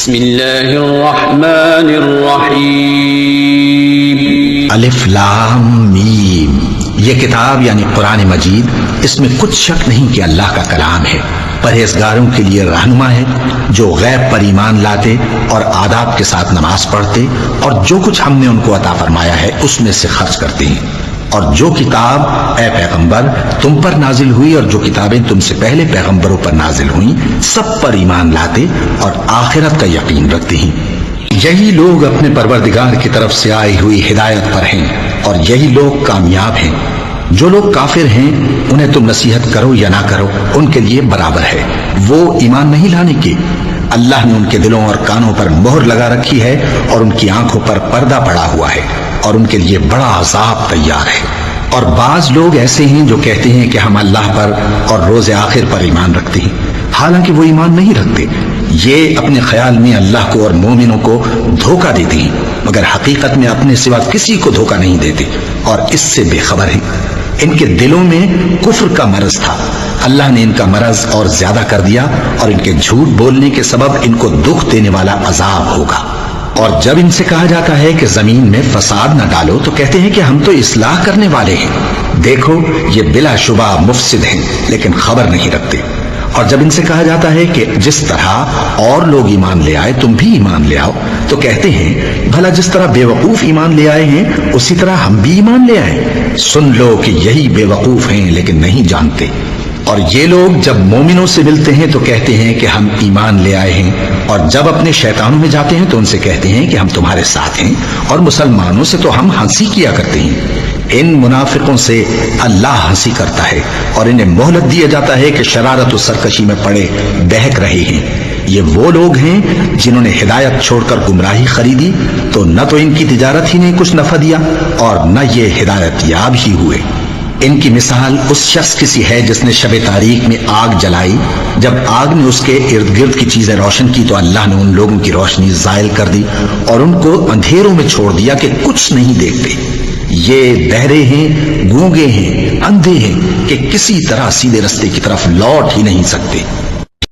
بسم اللہ الرحمن الرحیم الف لام میم۔ یہ کتاب یعنی قرآن مجید، اس میں کچھ شک نہیں کہ اللہ کا کلام ہے، پرہیزگاروں کے لیے رہنما ہے جو غیب پر ایمان لاتے اور آداب کے ساتھ نماز پڑھتے اور جو کچھ ہم نے ان کو عطا فرمایا ہے اس میں سے خرچ کرتے ہیں، اور جو کتاب اے پیغمبر تم پر نازل ہوئی اور جو کتابیں تم سے پہلے پیغمبروں پر نازل ہوئیں سب پر ایمان لاتے اور آخرت کا یقین رکھتے ہیں۔ یہی لوگ اپنے پروردگار کی طرف سے آئی ہوئی ہدایت پر ہیں اور یہی لوگ کامیاب ہیں۔ جو لوگ کافر ہیں انہیں تم نصیحت کرو یا نہ کرو ان کے لیے برابر ہے، وہ ایمان نہیں لانے کے۔ اللہ نے ان کے دلوں اور کانوں پر مہر لگا رکھی ہے اور ان کی آنکھوں پر پردہ پڑا ہوا ہے اور ان کے لیے بڑا عذاب تیار ہے۔ اور بعض لوگ ایسے ہیں جو کہتے ہیں کہ ہم اللہ پر اور روز آخر پر ایمان رکھتے ہیں، حالانکہ وہ ایمان نہیں رکھتے۔ یہ اپنے خیال میں اللہ کو اور مومنوں کو دھوکہ دیتے ہیں، مگر حقیقت میں اپنے سوا کسی کو دھوکہ نہیں دیتے اور اس سے بے خبر ہیں۔ ان کے دلوں میں کفر کا مرض تھا، اللہ نے ان کا مرض اور زیادہ کر دیا اور ان کے جھوٹ بولنے کے سبب ان کو دکھ دینے والا عذاب ہوگا۔ اور جب ان سے کہا جاتا ہے کہ زمین میں فساد نہ ڈالو تو کہتے ہیں کہ ہم تو اصلاح کرنے والے ہیں۔ دیکھو یہ بلا شبہ مفسد ہیں لیکن خبر نہیں رکھتے۔ اور جب ان سے کہا جاتا ہے کہ جس طرح اور لوگ ایمان لے آئے تم بھی ایمان لے آؤ تو کہتے ہیں بھلا جس طرح بے وقوف ایمان لے آئے ہیں اسی طرح ہم بھی ایمان لے آئیں۔ سن لو کہ یہی بے وقوف ہیں لیکن نہیں جانتے۔ اور یہ لوگ جب مومنوں سے ملتے ہیں تو کہتے ہیں کہ ہم ایمان لے آئے ہیں، اور جب اپنے شیطانوں میں جاتے ہیں تو ان سے کہتے ہیں کہ ہم تمہارے ساتھ ہیں، اور مسلمانوں سے تو ہم ہنسی کیا کرتے ہیں۔ ان منافقوں سے اللہ ہنسی کرتا ہے اور انہیں مہلت دیا جاتا ہے کہ شرارت و سرکشی میں پڑے بہک رہے ہیں۔ یہ وہ لوگ ہیں جنہوں نے ہدایت چھوڑ کر گمراہی خریدی، تو نہ تو ان کی تجارت ہی نے کچھ نفع دیا اور نہ یہ ہدایت یاب ہی ہوئے۔ ان کی مثال اس شخص کی سی ہے جس نے شب تاریک میں آگ جلائی، جب آگ نے اس کے ارد گرد کی چیزیں روشن کی تو اللہ نے ان لوگوں کی روشنی زائل کر دی اور ان کو اندھیروں میں چھوڑ دیا کہ کچھ نہیں دیکھتے۔ یہ بہرے ہیں، گونگے ہیں، اندھے ہیں کہ کسی طرح سیدھے رستے کی طرف لوٹ ہی نہیں سکتے۔